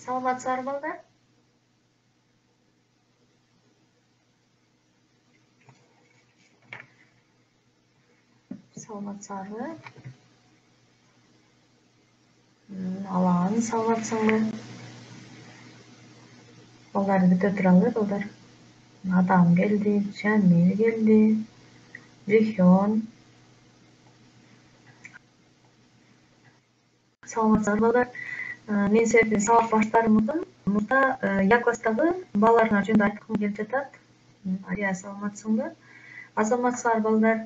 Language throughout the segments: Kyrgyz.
Саламатсыздар балдар? Саламатсыздарбы? Алан саламатсыңбы? Балдарды бүтө туралы балдар. Адам келди, Жамил келди, Жихён. Саламатсыздар балдар. Мен силердин сабак баштарымдын мурда Я класстагы балаларга жөнүндө айткым келип жатат. Алия, саламатсыңбы? Азаматсыздар балдар.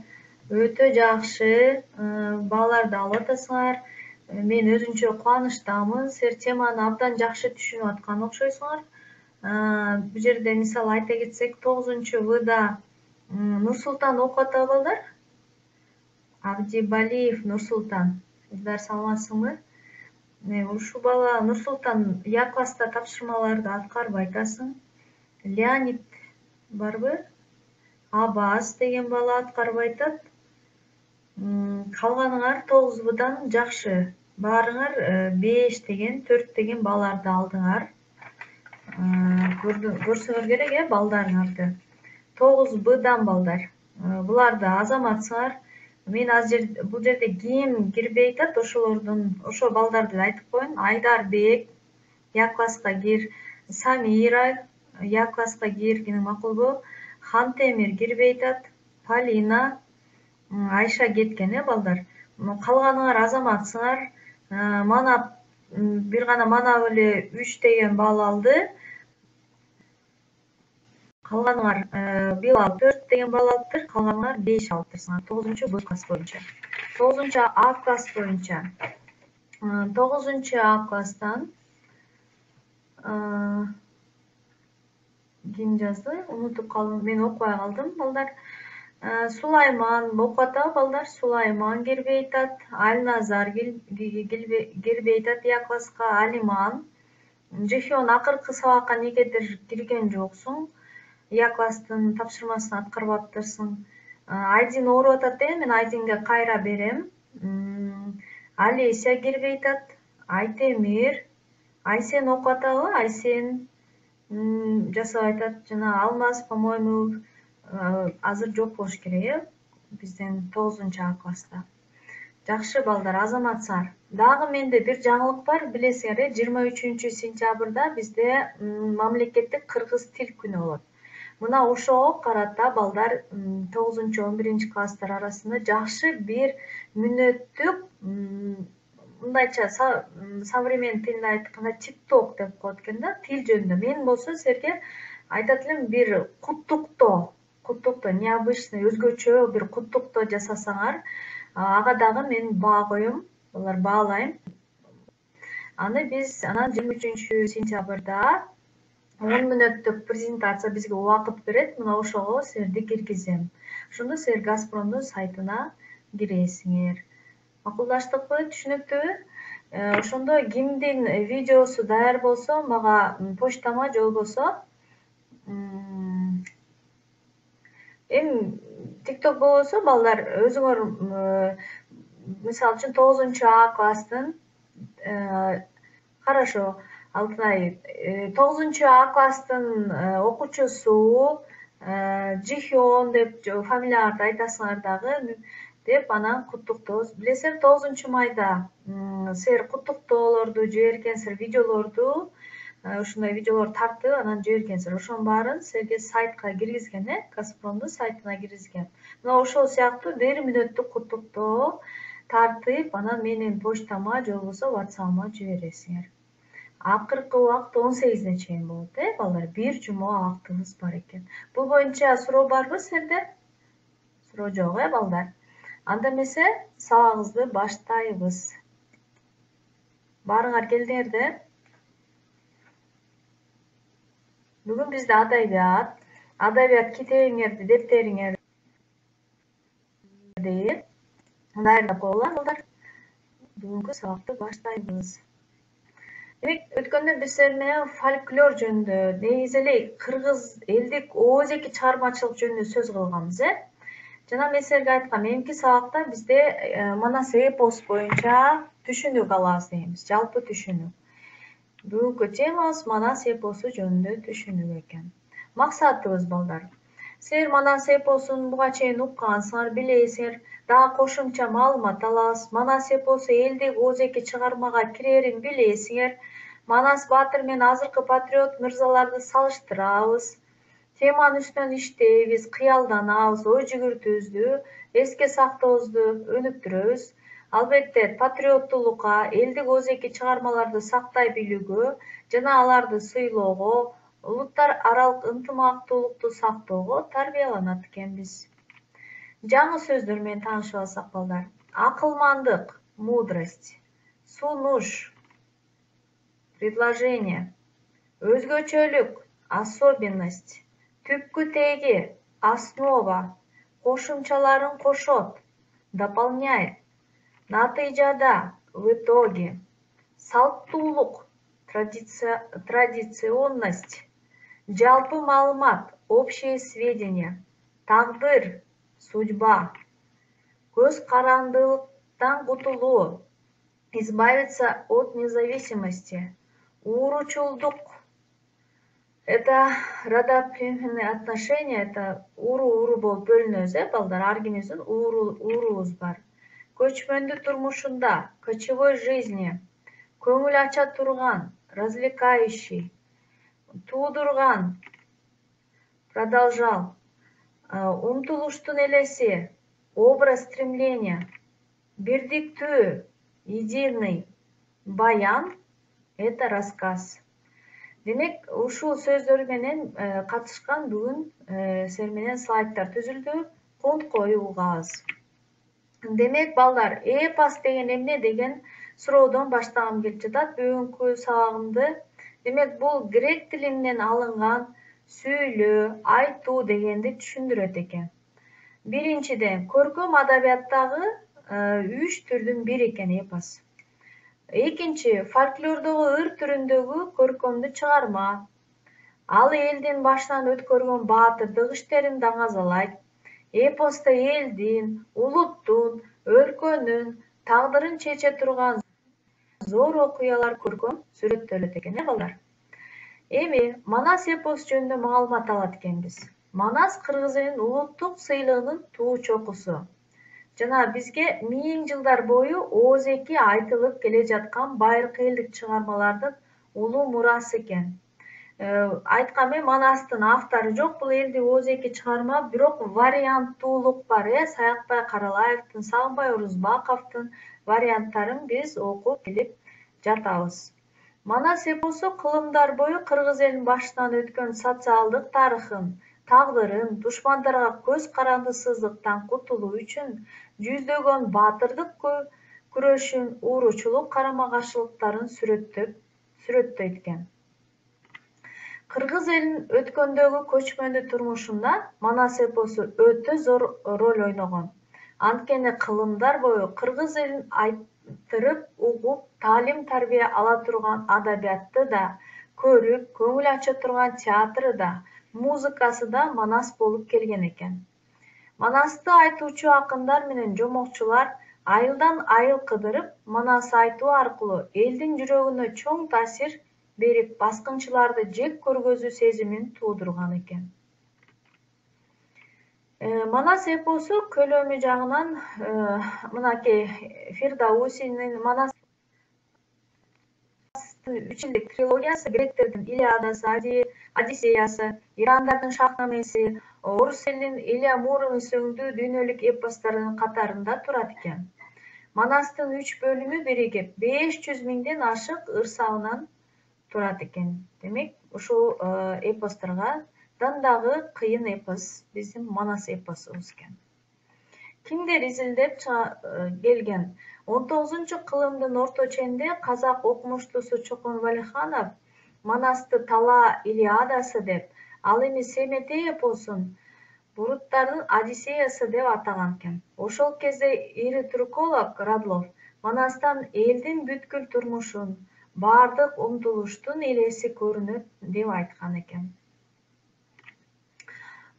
Өтө жакшы балаларды алып атасыңар. Мен өзүнчө кубанычтамын. Силер теманы абдан жакшы түшүнүп аткан окшойсуңар. Бул жерде мисалы айта кетсек, 9-Бда Нурсултан окуп атабы балдар? Абдибалиев Нурсултан. Силер саламатсыңбы? Ушул бала Нурсултан Я класста тапшырмаларды аткарбай атасың. Леонид барбы? Абаз деген бала аткарбай атат. Калганыңар 9-Бдан жакшы. Баарыңар 5 деген, 4 деген баларды алдыңар. Көрсөңөр керек балдарыңарды. 9-Бдан балдар. Буларды азаматсыңар. Мен бул жерде ким кирбей атат, ошо балдарды айтып коеюн. Айдарбек Я класска кир, Самира Я класска киргени макулбу? Хантемир кирбей атат, Полина, Айша кеткен балдар. Калганыңар азаматсыңар. Манап бир гана манап эле 3 деген балл алды. Калганыңар Билал 4 деген балл алыптыр, калганыңар 5 алыптырсыңар 9-Б класс боюнча. 9-А класс боюнча. 9-А класстан ким жазды? Унутуп калдым. Мен окубай калдым балдар. Сулайман окуп атабы балдар? Сулайман кирбей атат. Альназар кирбей атат Я класска. Алиман. Жихён акыркы сабакка негедир кирген жоксуң. Я класстын тапшырмасын аткарбаптырсың. Айдин ооруп атат мен Айдинге кайра берем. Алеся кирбей атат. Айтемир. Айсен окуп атабы? Айсен жасабай атат. Жана Алмаз, по-моему, азыр жок болуш керек, биздин 9-А класста. Жакшы балдар, азаматсыңар. Дагы менде бир жаңылык бар, билесиңер, 23-сентябрда бизде мамлекеттик кыргыз тил күнү болот. Мына ошого карата балдар 9-11 класстар арасында жакшы бир мүнөттүк, мындайча современный тилде айтканда TikTok деп коет экен да, тил жөнүндө. Мен болсо силерге айтат элем, бир куттуктоо, необычный, өзгөчө бир куттуктоо жасасаңар, ага дагы мен баа коем, балар баалайм. Аны биз анан 23-сентябрда 10 мүнөттүк презентация бизге убакыт берет. Мына ошого силерди киргизем. Ошондо силер Газпромдун сайтына киресиңер. Макулдаштыкпы, түшүнүктүүбү? Ошондо кимдин видеосу даяр болсо, мага почтама жолбосо, TikTok болсо балдар өзүңөр мисалы үчүн 9-А класстын хорошо, Алтынай 9-А класстын окуучусу Жихён деп фамилияларды айтасыңар дагы деп анан куттуктоо. Билесиңер, 9-Майда силер куттуктоолорду жибергенсиңер, видеолорду, ушундай видеолор тартып, анан жибергенсиңер. Ошонун баарын силерге сайтка киргизген, Газпромдун сайтына киргизген. Мына ошол сыяктуу бир мүнөттүк куттуктоо тартып, анан менин почтама же болбосо WhatsApp'ыма жибересиңер. Акыркы убакыт 18-не чейин болот, балдар. Бир жума убактыбыз бар экен. Бул боюнча суроо барбы силерде? Суроо жок, балдар. Анда эмесе сабагыбызды баштайбыз. Баарыңар келдиңер да? Бүгүн бизде адабият китебиңерди, дептериңерди даярдап койгула балдар. Бүгүнкү сабакты баштайбыз. Демек, өткөндө биз силер менен фольклор жөнүндө, негизи эле кыргыз элдик оозеки чыгармачылык жөнүндө сөз кылганбыз, Жана мен силерге айткам, эмки сабакта бизде манас эпос боюнча түшүнүк алабыз дейбиз, жалпы түшүнүк. Бүгүнкү темабыз Манас эпосу жөнүндө түшүнүү экен. Максатыбыз балдар. Силер Манас эпосун буга чейин уккансыңар, билесиңер. Дагы кошумча маалымат алабыз. Манас эпосу элдик ооз-эки чыгармага кирерин билесиңер. Манас баатыр менен азыркы патриот мырзаларды салыштырабыз. Теманын үстүнөн иштейбиз, кыялданабыз, ой жүгүртүүбүздү эске сактообузду өнүктүрөбүз. Албетте патриоттуулукка, элдик ооз-эки чыгармаларды сактай билүүгө жана аларды сыйлоого, улуттар аралык ынтымактуулукту сактоого тарбияланат экенбиз. Жаңы сөздөр менен таанышып алсак балдар. Акылмандык, мудрость, сунуш, предложение, өзгөчөлүк, особенность, түпкү теги, основа, кошумчаларын кошот, дополняет, натыйжада, в итоге, салттуулук, традиционность, жалпы маалымат, общие сведения, тагдыр, судьба, көз карандылыктан кутулуу, избавиться от независимости, ууручулдук. Это родоплеменные отношения, это уру болуп бөлүнөбүз, балдар, аргимиздин уурубуз бар. Көчмөндү турмушунда, кочевой жизни, көңүл ача турган, развлекающий, туудурган, продолжал, умтулуштун элеси, образ стремления, бирдиктүү, единый, баян — это рассказ. Демек, ушул сөздөр менен катышкан бүгүн силер менен слайдтар түзүлдү, конткой угабыз. Демек, балдар, эпос деген эмне деген суроодон баштагым келип жатат бүгүнкү сабагымды. Демек, бул грек тилинен алынган сүйлөө, айтуу дегенди түшүндүрөт экен. Биринчиден, көркөм адабияттагы 3 түрдүн бири экен эпос. Экинчи, фольклордогу ыр түрүндөгү көркөмдүү чыгарма. Ал элдин башынан өткөргөн баатырдык иштерин даңазалайт. Эпоста элдин, улуттун, өлкөнүн тагдырын чече турган зор окуялар көркөм сүрөттөлөт экен, балдар. Эми Манас эпосу жөнүндө маалымат алат экенбиз. Манас кыргыз элинин улуттук сыйлыгынын туу чокусу. Жана бизге 1000 жылдар бою ооз-эки айтылып келе жаткан байыркы элдик чыгармалардын улуу мурасы экен. Айтканмен Манастын автору жок, бул элдик ооз-эки чыгарма, бирок варианттуулук бар, Саякбай Каралаевдин, Сагынбай Орузбаковдун варианттарын биз окуп билип жатабыз. Манас эпосу кылымдар бою кыргыз элинин башынан өткөн социалдык тарыхын, тагдырын, душмандарга көз карандысыздыктан кутулуу үчүн жүздөгөн баатырдык күрөшүн, ууручулук карама-каршылыктарын сүрөттөйт экен. Кыргыз элинин өткөндөгү көчмөндү турмушунда Манас эпосу өтө зор роль ойногон. Анткени кылымдар бою кыргыз элин айтырып, угуп, таалим-тарбия ала турган адабиятты да, көрүп, көңүл ача турган театры да, музыкасы да Манас болуп келген экен. Манасты айтуучу акындар менен жомокчулар айылдан айыл кыдырып, Манас айтуу аркылуу элдин жүрөгүнө чоң таасир берип, баскынчыларды жек көргөзүү сезимин туудурган экен. Манас эпосу көлөмү жагынан мынакей Фирдаусинин Манастын 3 жылдык трилогиясы, гректердин Илиадасы, Одиссеясы, ирандардын Шахнамеси, орус элинин Илья Муромец өңдүү дүйнөлүк эпостордун катарында турат экен. Манастын 3 бөлүмү биригип 500 миңден ашык ырсабынан турат экен. Демек, ушул эпосторго дагы кыйын эпос биздин Манас эпосубуз экен. Кимдер изилдеп келген? 19-кылымдын орто ченинде казак окумуштуусу Чокон Валиханов Манасты Тала Илиадасы деп, ал эми Семетей эпосун Буруттардын Одиссеясы деп атаган экен. Ошол кезде ири түрколог Радлов Манастан элдин бүткүл турмушун, баардык умтулуштун элеси көрүнөт деп айткан экен.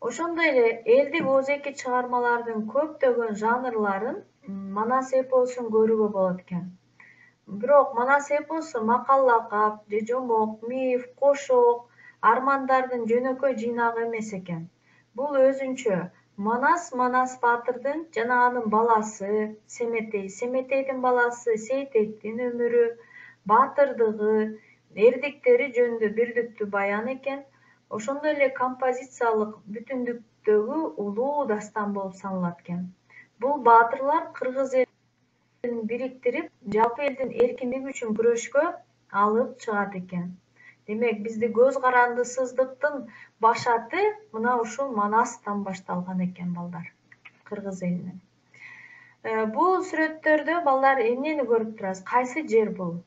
Ошондой эле элдик ооз-эки чыгармалардын көптөгөн жанрларын Манас эпосун көрүүгө болот экен. Бирок Манас эпосу макал лакап же жомок, миф, кошок, армандардын жөнөкөй жыйнагы эмес экен. Бул өзүнчө Манас баатырдын жана анын баласы Семетей, Семетейдин баласы Сейтектин өмүрү, баатырдыгы, эрдиктери жөнүндө бирдиктүү баян экен. Ошондой эле композициялык бүтүндүктөгү улуу дастан болуп саналат экен. Бул баатырлар кыргыз бириктирип, жалпы элдин эркиндиги үчүн күрөшкө алып чыгат экен. Демек, бизди көз карандысыздыктын башаты мына ушул Манастан башталган экен, балдар, кыргыз элинин. Бул сүрөттөрдө балдар эмнени көрүп турасыз? Кайсы жер бул?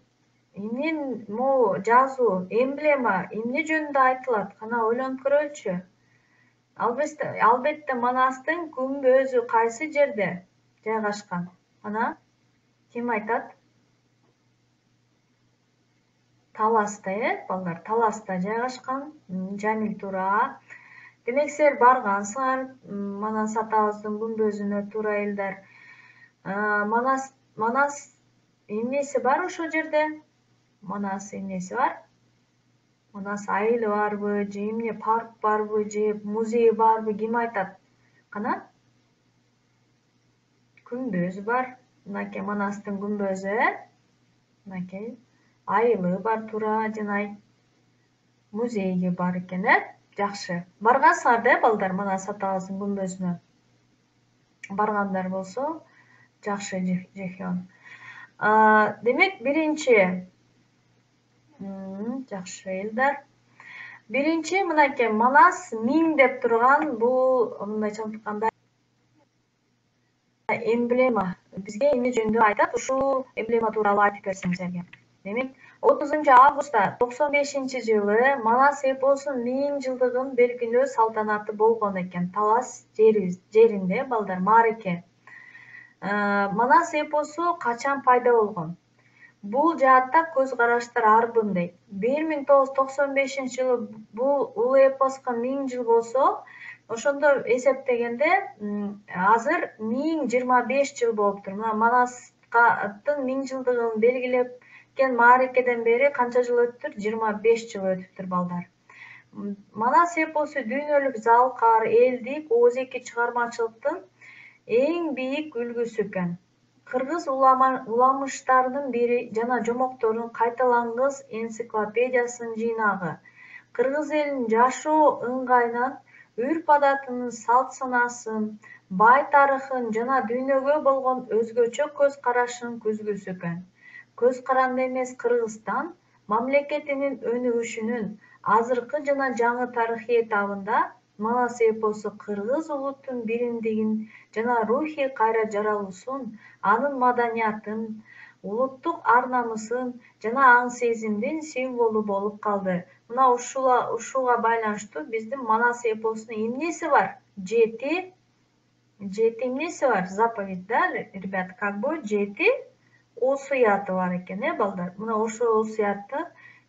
Эмнени могу жазуу, эмблема эмне жөнүндө айтылат? Кана ойлонуп көрөлүчү. Албетте Манастын күмбөзү кайсы жерде жайгашкан? Кана ким айтат? Таласта, балдар, Таласта жайгашкан. Жамил туура. Демек, силер баргансыңар Манас атабыздын күмбөзүнө, туура элдер. Манас эмнеси бар ошол жерде? Манас эмнеси бар? Манас айылы барбы, же эмне, парк барбы, же музей барбы, ким айтат? Кана? Күмбөз бар. Мынакей Манастын күмбөзү, мынакей. Айылы бар, туура, жана музейги бар экен, Жакшы. Баргансыңар да, балдар, Манас атабыздын күмбөзүнө? Баргандар болсо, жакшы, Жехён. Демек, биринчи, жакшы элдер. Биринчи, мынакей Манас миң деп турган, бул мындайча айтканда эмблема. Бизге эмне жөнүндө айтат? Ушул эмблема тууралуу айтып берсем силерге. Демек, 30 августта 95-жылы Манас эпосунун 1000 жылдыгын белгилөө салтанаты болгон экен. Талас жеринде, балдар, маареке. Манас эпосу качан пайда болгон? Бул жаатта көз караштар ар кандай. 1995-жылы бул улуу эпоска 1000 жыл болсо, ошондо эсептегенде азыр 1025 жыл болуптур. Мына Манастын 1000 жылдыгын белгилеген маарекеден бери канча жыл өтүптүр? 25 жыл өтүптүр, балдар. Манас эпосу дүйнөлүк залкар, элдик, ооз-эки чыгармачылыктын эң бийик үлгүсү экен. Кыргыз уламыштарынын бири жана жомоктордун кайталангыс энциклопедиясынын жыйнагы. Кыргыз элинин жашоо ыңгайынан, үрп-адатынын, салт-санасын, бай тарыхын жана дүйнөгө болгон өзгөчө көз карашынын көзгүсү экен. Көз каранды эмес Кыргызстан мамлекетинин өнүгүшүнүн азыркы жана жаңы тарыхый этабында Манас эпосу кыргыз улуттун биримдигин жана рухий кайра жаралуусун, анын маданиятын, улуттук ар-намысын жана аң-сезимдин символу болуп калды. Мына ушуга байланыштуу биздин Манас эпосунун эмнеси бар? Жети эмнеси бар? Заповедь, да, ребят, как бы 7 осуяты бар экен, балдар. Мына ошол осуятты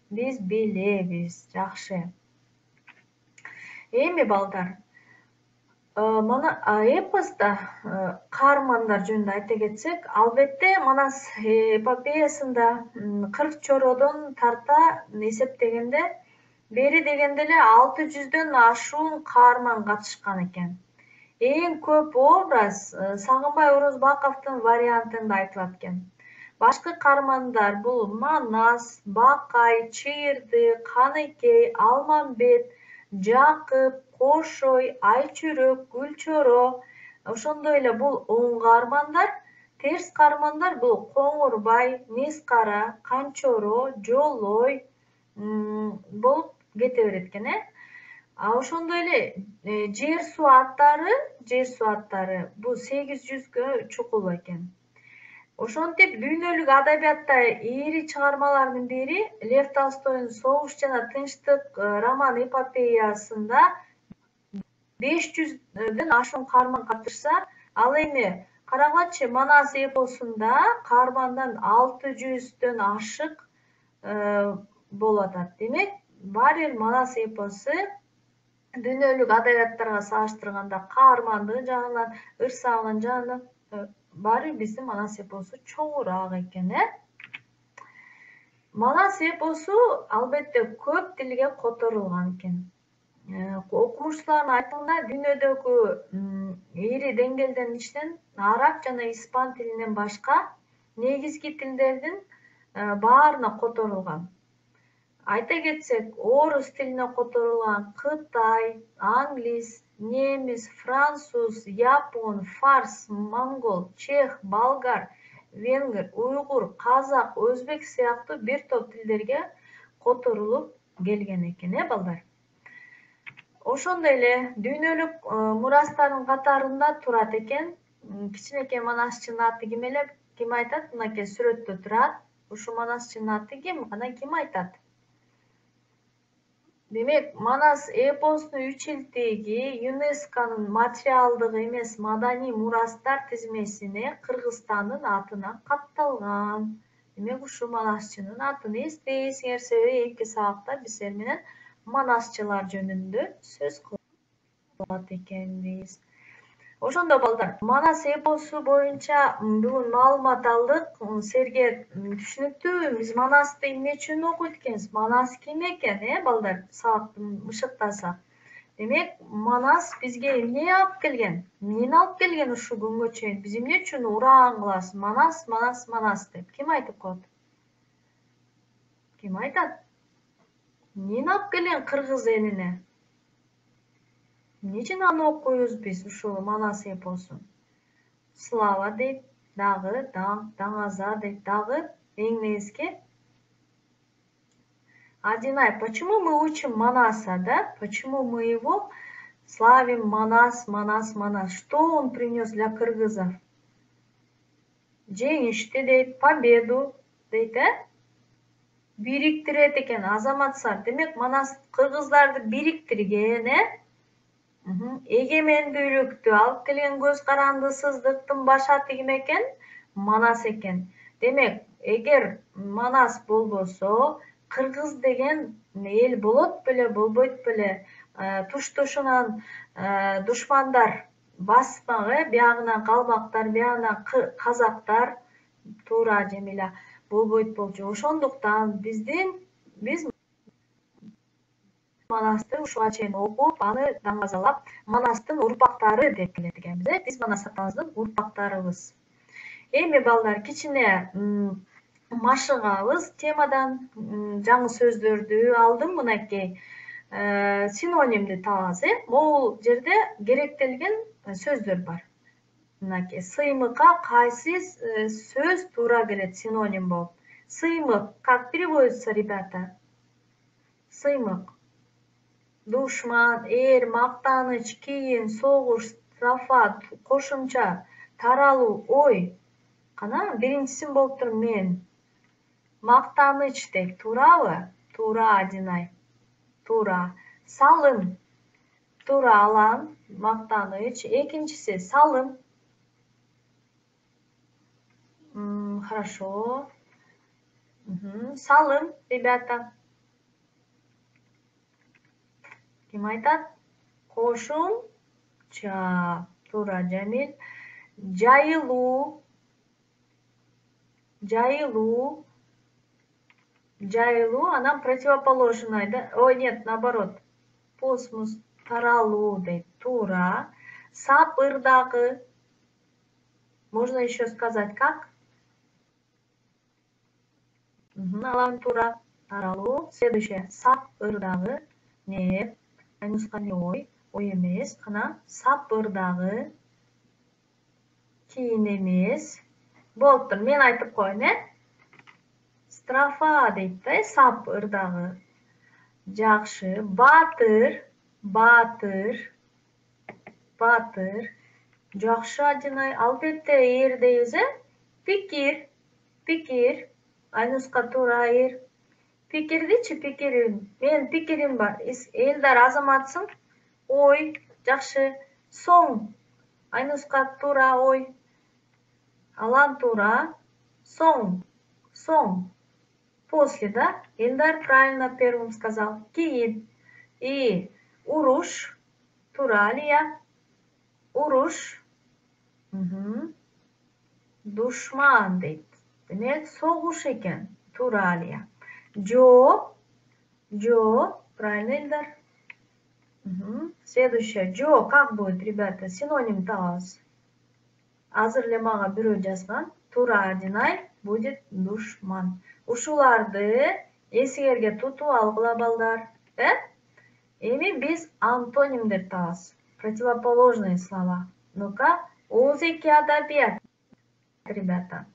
биз билебиз. Жакшы. Эми, балдар, эпоста каармандар жөнүндө айта кетсек, албетте Манас эпопеясында 40 чородон тарта эсептегенде бери дегенде эле 600дөн ашуун каарман катышкан экен. Эң көп образ Сагынбай Орозбаковдун вариантында айтылат экен. Башкы каармандар бул Манас, Бакай, Чыйырды, Каныкей, Алмамбет, Жакып, Кошой, Айчүрөк, Гүлчоро. Ошондой эле бул оң каармандар. Терс каармандар бул Коңурбай, Нескара, Канчоро, Жолой болуп кете берет экен, Ошондой эле жер суу аттары бул 800гө чукул экен. Ошентип дүйнөлүк адабиятта ири чыгармалардын бири Лев Толстойдун Согуш жана тынчтык роман эпопеясында 500дөн ашуун каарман катышса, ал эми карагачы Манас эпосунда каармандан 600дөн ашык болуп атат. Демек, баары бир Манас эпосу дүйнөлүк адабияттарга салыштырганда каармандыгы жагынан, ырсагынын жагынан баары биздин Манас эпосу чоңураак экен, Манас эпосу албетте көп тилге которулган экен. Окумуштуулардын айтымында дүйнөдөгү ири деңгээлден иштен араб жана испан тилинен башка негизги тилдердин баарына которулган. Айта кетсек, орус тилине которулган кытай, англис, немис, француз, япон, фарс, монгол, чех, болгар, венгер, уйгур, казак, өзбек сыяктуу бир топ тилдерге которулуп келген экен, балдар. Ошондой эле дүйнөлүк мурастардын катарында турат экен. Кичинекей манасчынын аты ким эле? Ким айтат? Мынакей сүрөттө турат. Ушул манасчынын аты ким? Анан ким айтат? Демек, Манас эпосунун 3-жылдыгы ЮНЕСКОнун материалдык эмес маданий мурастар тизмесине Кыргызстандын атынан катталган. Демек, ушул манасчынын атын эстейсиңер, себеби 2 сабакта биз силер менен манасчылар жөнүндө сөз кылат экенбиз. Ошондо балдар, Манас эпосу боюнча бүгүн маалымат алдык. Силерге түшүнүктүүбү? Биз Манасты эмне үчүн окуйт экенбиз? Манас ким экен, балдар? Сабакты мышыктасак. Демек, Манас бизге эмне алып келген? Эмнени алып келген ушул күнгө чейин? Биз эмне үчүн ураан кылабыз? Манас, Манас, Манас деп. Ким айтып коет? Ким айтат? Эмнени алып келген кыргыз элине? Эмне үчүн аны окуйбуз биз ушул Манас эпосун? Слава дейт, дагы, даңаза дейт, дагы эң негизги. Адинай, почему мы учим Манаса, да? Почему мы его славим? Манас, Манас, Манас. Что он принес для кыргызов? Жеңишти дейт, победу дейт, бириктирет экен азаматсар. Демек, Манас кыргыздарды бириктирген, эгемендүүлүктү алып келген, көз карандысыздыктын баш аты ким экен? Манас экен. Демек, эгер Манас болбосо, кыргыз деген эл болот беле, болбойт беле? Туш тушунан душмандар басмак, биягынан калмактар, биягынан казактар, туура Жемила, болбойт болчу. Ошондуктан биз Манасты ушуга чейин окуп, аны даңазалап, Манастын урпактары деп келет экенбиз. Биз Манас атабыздын урпактарыбыз. Эми балдар, кичине машыгабыз темадан. Жаңы сөздөрдү алдым, мынакей синонимди табабыз. Могул жерде керектелген сөздөр бар. Мынакей сыймыкка кайсы сөз туура келет синоним болуп? Сыймык как переводится, ребята? Сыймык. Душман, эр, мактаныч, кийин, согуш, строфа, кошумча, таралуу, ой. Кана биринчисин болуптур мен. Мактаныч дейт, туурабы? Туура, Адинай. Туура. Салым. Туура, Алан. Мактаныч. Экинчиси салым. Хорошо. Салым, ребята. Ким айтат? Кошумча. Туура, Жамил. Жайылуу. Жайылуу. Жайылуу, анан противоположный, да? Ой, нет, наоборот. Космос, таралуу дейт. Туура. Сап ырдагы. Можно еще сказать как? Алан туура. Таралуу. Следующее. Сап ырдагы. Нет. Айнуска не ой. Ой эмес. Кана сап ырдагы. Кийин эмес. Болуптур. Мен айтып коеюн, Строфа дейт да, сап ырдагы. Жакшы. Батыр. Батыр. Батыр. Жакшы, Адинай. Албетте эр дейбиз, Пикир. Пикир. Айнуска туура эр. Пикирдичи, пикирим. Менин пикирим бар. Элдар азаматсың? Ой. Жакшы. Соң. Айнуска туура ой. Алан туура. Соң. Соң. После, да? Элдар правильно первым сказал. Кийин. И уруш. Туура, Алия. Уруш. Душман дейт. Демек, согуш экен. Туура, Алия. Жо. Жо. Правильно, Эльдар. Следующее. Жо как будет, ребята? Синоним табабыз. Азыр эле мага бирөө жазган. Туура Адинай будет душман. Ушуларды эсиңерге тутуп алгыла балдар. Эми биз антонимдер табабыз. Противоположные слова. Ну-ка, озеки адабият, ребята.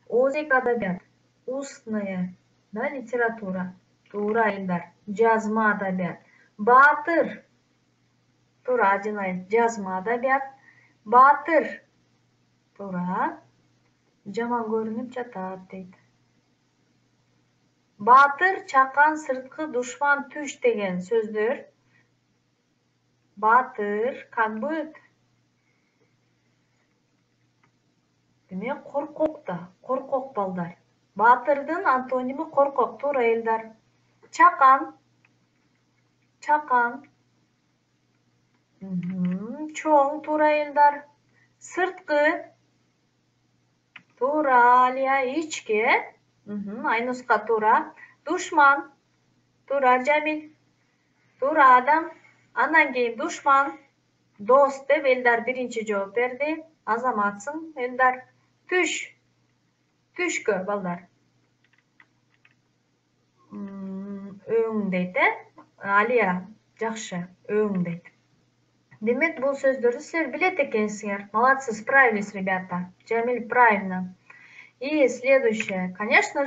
Озек адабият. Устная, да, литература. Туура, Эльдар. Жазма адабият. Баатыр. Туура Адинай. Жазма адабият. Баатыр. Туура. Жаман көрүнүп жатат дейт. Баатыр, чакан, сырткы, душман, түш деген сөздөр. Баатыр, как будет? Демек, коркок да, коркок балдар. Баатырдын антоними коркок, туура Эльдар. Чакан. Чакан. Чоң, туура Эльдар. Сырткы. Туура Алия, ичке. Айнуска туура. Душман. Туура Жамил. Туура Адам. Андан кийин душман. Дос деп Эльдар биринчи жооп берди. Азаматсың, Эльдар. Түш. Түшкө балдар. Өң дейт, Алия, жакшы, өң дейт. Демек, бул сөздөрдү силер билет экенсиңер. Молодцы, справились, ребята. Жамил, правильно. И следующее. Конечно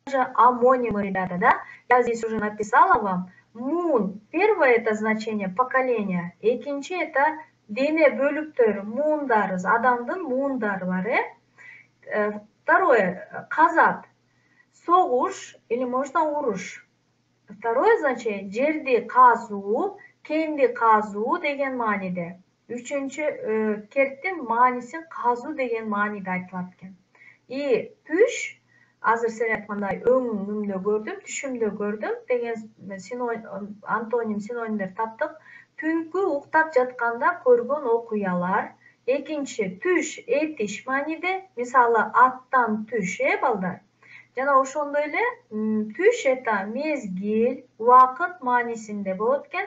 же, амонимы, ребята, да? Я здесь уже написала вам. Мун. Первое это значение поколения. Экинчи это дене бөлүктөр, муундарыбыз. Адамдын муундары бар, Второе. Казат. Согуш или можно уруш. Второе значение жерди казуу, кенди казуу деген мааниде. Үчүнчү керттин маанисин казуу деген мааниде айтылат экен. И түш, азыр сен айткандай өңүмдө көрдүм, түшүмдө көрдүм деген антоним синонимдер таптык. Түнкү уктап жатканда көргөн окуялар. Экинчи түш, этиш мааниде. Мисалы аттан түш, балдар. Жана ошондой эле түш это мезгил, убакыт маанисинде болот экен.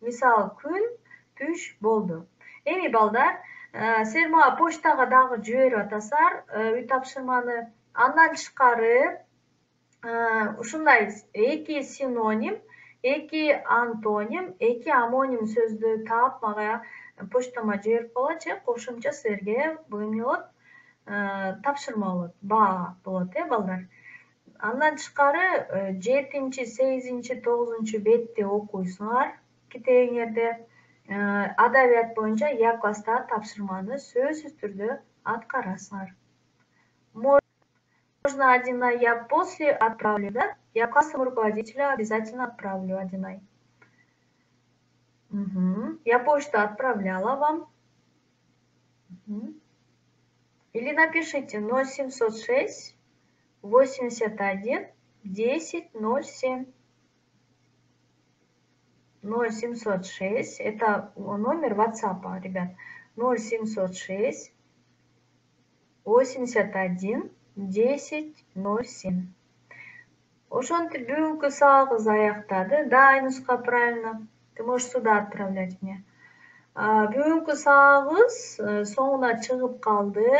Мисалы күн түш болду. Эми балдар, силер мага почтага дагы жиберип атасыздар үй тапшырманы. Андан тышкары ушундай эки синоним, эки антоним, эки амоним сөздү таап мага почтама жиберип койгучу, кошумча силерге бул эмне болот? Тапшырма болот, баа болот, балдар. Андан тышкары 7-8, 9 бетти окуйсуңар китебиңерде. Адабият боюнча Я класстагы тапшырманы сөзсүз түрдө аткарасыңар. Можно Адинай, я после отправлю, да? Я классным руководителю обязательно отправлю, Адинай. Я почту отправляла вам. Или напишите 0706 81 10 07. 0706, это номер WhatsApp, ребят. 0706 81 10 07. Ошентип бүгүнкү сабагыбыз аяктады. Да, Айнуска, правильно. Ты можешь сюда отправлять мне. Бүгүнкү сабагыбыз соңуна чыгып калды.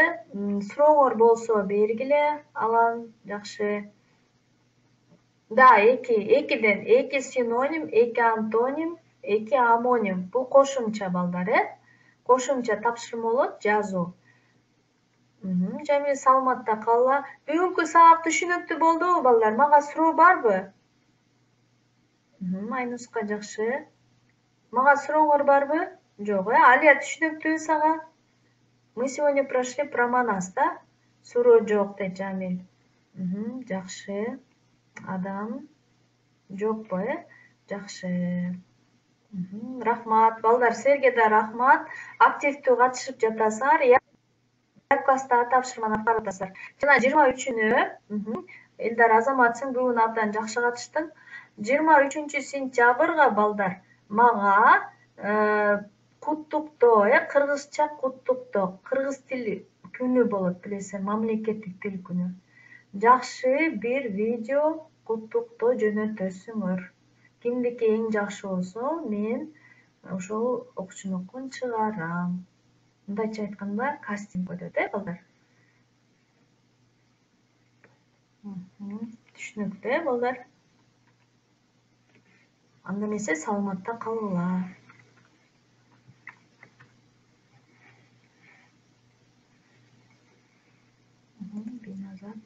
Сурооңор болсо бергиле, алан жакшы. Да, эки синоним, эки антоним, эки амоним. Бул кошумча балдар, Кошумча тапшырма болот, жазуу. Жамил, саламатта калла. Бүгүнкү сабак түшүнүктүү болдубу, балдар? Мага суроо барбы? Айнуска, жакшы. Мага сурооңор барбы? Жок, Алия, түшүнүктүүбү сага? Мы сегодня прошли про Манас, да? Суроо жок, дейт Жамил. Жакшы. Адам жокпу, жакшы. Рахмат, балдар, силерге да рахмат. Активдүү катышып жатасыңар. Я класстагы тапшырманы аткарып атасыздар. Жана 23-күнү Элдар, азаматсың, бүгүн абдан жакшы катыштың. 23-сентябрга балдар мага куттуктоо, кыргызча куттуктоо, кыргыз тили күнү болот, билесиң, мамлекеттик тил күнү. Жакшы бир видео куттуктоо жөнөтөсүңөр. Кимдики эң жакшы болсо, мен ошол окуучунукун чыгарам. Мындайча айтканда, кастинг өтөт, балдар? Түшүнүктүү, балдар? Анда эмесе саламатта калгыла. Биназар.